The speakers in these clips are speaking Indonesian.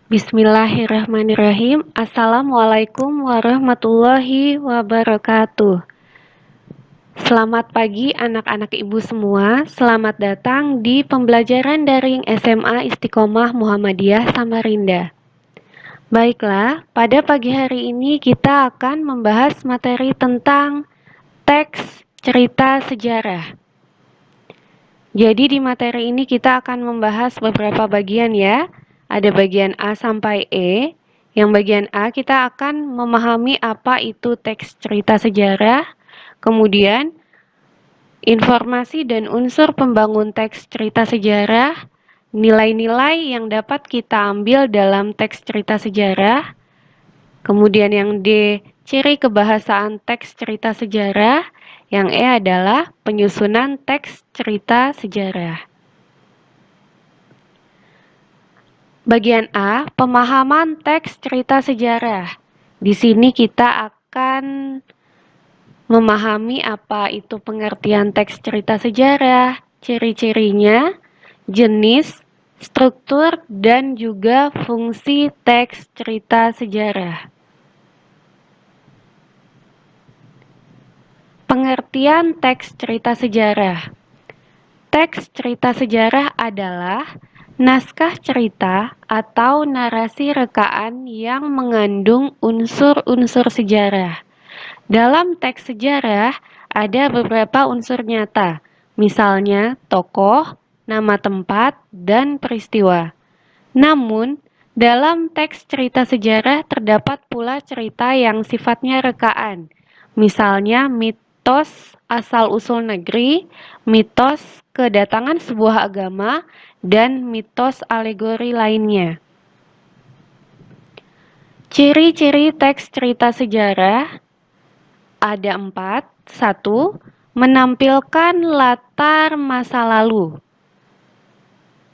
Bismillahirrahmanirrahim. Assalamualaikum warahmatullahi wabarakatuh. Selamat pagi anak-anak ibu semua. Selamat datang di pembelajaran daring SMA Istiqomah Muhammadiyah Samarinda. Baiklah, pada pagi hari ini kita akan membahas materi tentang teks cerita sejarah. Jadi di materi ini kita akan membahas beberapa bagian ya. Ada bagian A sampai E. Yang bagian A kita akan memahami apa itu teks cerita sejarah. Kemudian informasi dan unsur pembangun teks cerita sejarah. Nilai-nilai yang dapat kita ambil dalam teks cerita sejarah. Kemudian yang D, ciri kebahasaan teks cerita sejarah. Yang E adalah penyusunan teks cerita sejarah. Bagian A, pemahaman teks cerita sejarah. Di sini kita akan memahami apa itu pengertian teks cerita sejarah, ciri-cirinya, jenis, struktur, dan juga fungsi teks cerita sejarah. Pengertian teks cerita sejarah. Teks cerita sejarah adalah naskah cerita atau narasi rekaan yang mengandung unsur-unsur sejarah. Dalam teks sejarah ada beberapa unsur nyata, misalnya tokoh, nama tempat, dan peristiwa. Namun, dalam teks cerita sejarah terdapat pula cerita yang sifatnya rekaan, misalnya mitos asal-usul negeri, mitos kedatangan sebuah agama, dan mitos alegori lainnya. Ciri-ciri teks cerita sejarah ada 4. 1. Menampilkan latar masa lalu.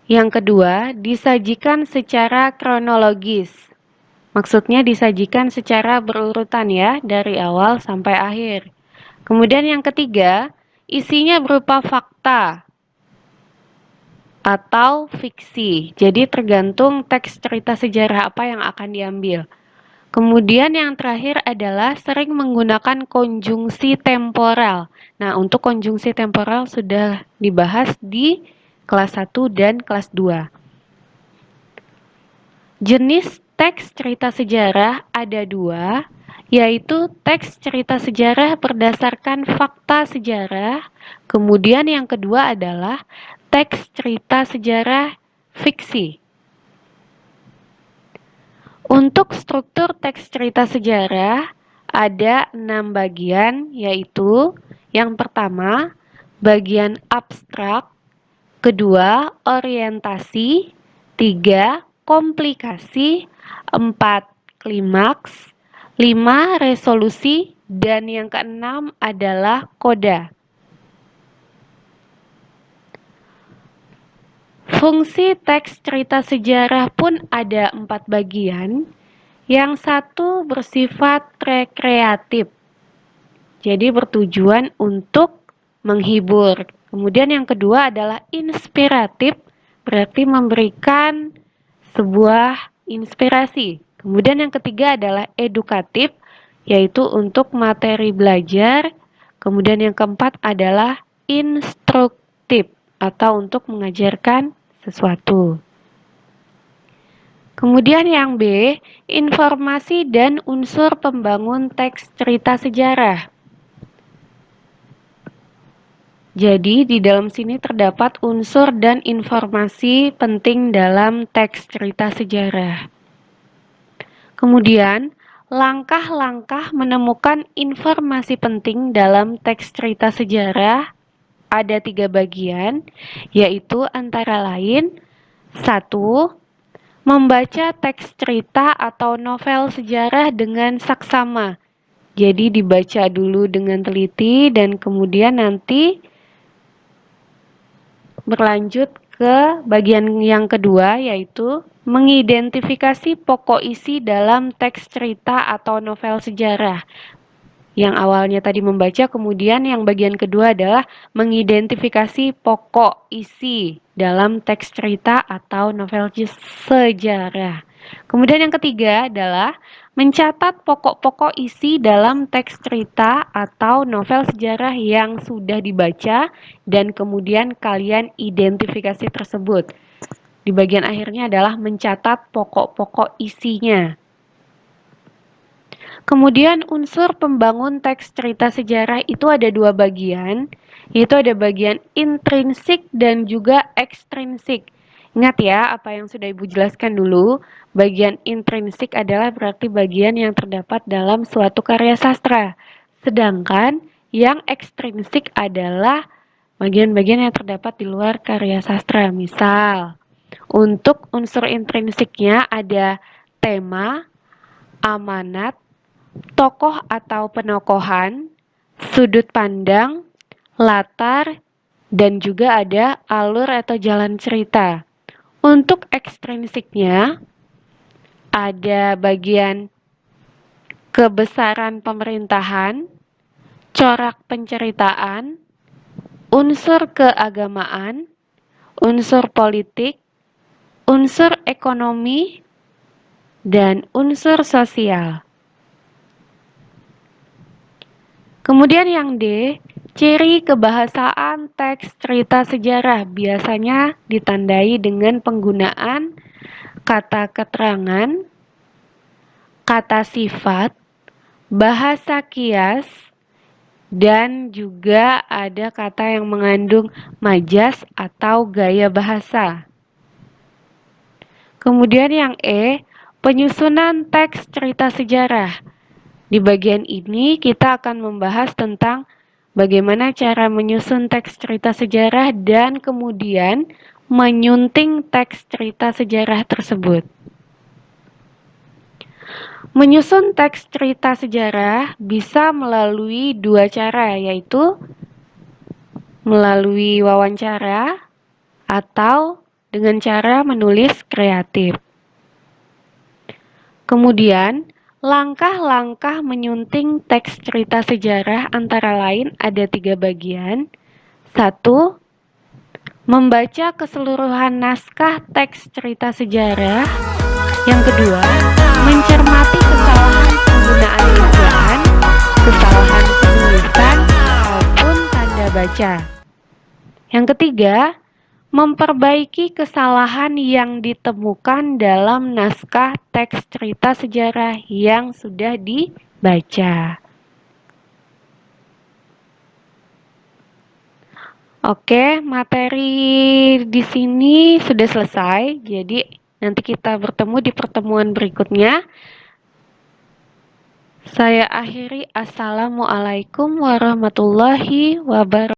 Yang kedua, disajikan secara kronologis. Maksudnya disajikan secara berurutan ya, dari awal sampai akhir. Kemudian yang ketiga, isinya berupa fakta atau fiksi. Jadi tergantung teks cerita sejarah apa yang akan diambil. Kemudian yang terakhir adalah sering menggunakan konjungsi temporal. Nah, untuk konjungsi temporal sudah dibahas di kelas 1 dan kelas 2. Jenis teks cerita sejarah ada 2, yaitu teks cerita sejarah berdasarkan fakta sejarah. Kemudian yang kedua adalah teks cerita sejarah fiksi. Untuk struktur teks cerita sejarah ada 6 bagian, yaitu yang pertama bagian abstrak, kedua orientasi, 3 komplikasi, 4 klimaks, 5 resolusi, dan yang keenam adalah koda. Fungsi teks cerita sejarah pun ada 4 bagian. Yang satu bersifat rekreatif, jadi bertujuan untuk menghibur. Kemudian yang kedua adalah inspiratif, berarti memberikan sebuah inspirasi. Kemudian yang ketiga adalah edukatif, yaitu untuk materi belajar. Kemudian yang keempat adalah instruktif, atau untuk mengajarkan sesuatu. Kemudian yang B, informasi dan unsur pembangun teks cerita sejarah. Jadi di dalam sini terdapat unsur dan informasi penting dalam teks cerita sejarah. Kemudian, langkah-langkah menemukan informasi penting dalam teks cerita sejarah ada 3 bagian, yaitu antara lain 1. Membaca teks cerita atau novel sejarah dengan saksama. Jadi dibaca dulu dengan teliti dan kemudian nanti berlanjut ke bagian yang kedua, yaitu mengidentifikasi pokok isi dalam teks cerita atau novel sejarah. Yang awalnya tadi membaca, kemudian yang bagian kedua adalah mengidentifikasi pokok isi dalam teks cerita atau novel sejarah. Kemudian yang ketiga adalah mencatat pokok-pokok isi dalam teks cerita atau novel sejarah yang sudah dibaca dan kemudian kalian identifikasi tersebut. Di bagian akhirnya adalah mencatat pokok-pokok isinya. Kemudian unsur pembangun teks cerita sejarah itu ada dua bagian, yaitu ada bagian intrinsik dan juga ekstrinsik. Ingat ya, apa yang sudah Ibu jelaskan dulu, bagian intrinsik adalah berarti bagian yang terdapat dalam suatu karya sastra. Sedangkan yang ekstrinsik adalah bagian-bagian yang terdapat di luar karya sastra. Misal, untuk unsur intrinsiknya ada tema, amanat, tokoh atau penokohan, sudut pandang, latar, dan juga ada alur atau jalan cerita. Untuk ekstrinsiknya, ada bagian kebesaran pemerintahan, corak penceritaan, unsur keagamaan, unsur politik, unsur ekonomi, dan unsur sosial. Kemudian yang D, ciri kebahasaan teks cerita sejarah biasanya ditandai dengan penggunaan kata keterangan, kata sifat, bahasa kias, dan juga ada kata yang mengandung majas atau gaya bahasa. Kemudian yang E, penyusunan teks cerita sejarah. Di bagian ini kita akan membahas tentang bagaimana cara menyusun teks cerita sejarah dan kemudian menyunting teks cerita sejarah tersebut. Menyusun teks cerita sejarah bisa melalui dua cara, yaitu melalui wawancara atau dengan cara menulis kreatif. Kemudian, langkah-langkah menyunting teks cerita sejarah antara lain ada 3 bagian. 1. Membaca keseluruhan naskah teks cerita sejarah. Yang kedua, mencermati kesalahan penggunaan ejaan, kesalahan penulisan, maupun tanda baca. Yang ketiga, memperbaiki kesalahan yang ditemukan dalam naskah teks cerita sejarah yang sudah dibaca. Oke, materi di sini sudah selesai. Jadi nanti kita bertemu di pertemuan berikutnya. Saya akhiri. Assalamualaikum warahmatullahi wabarakatuh.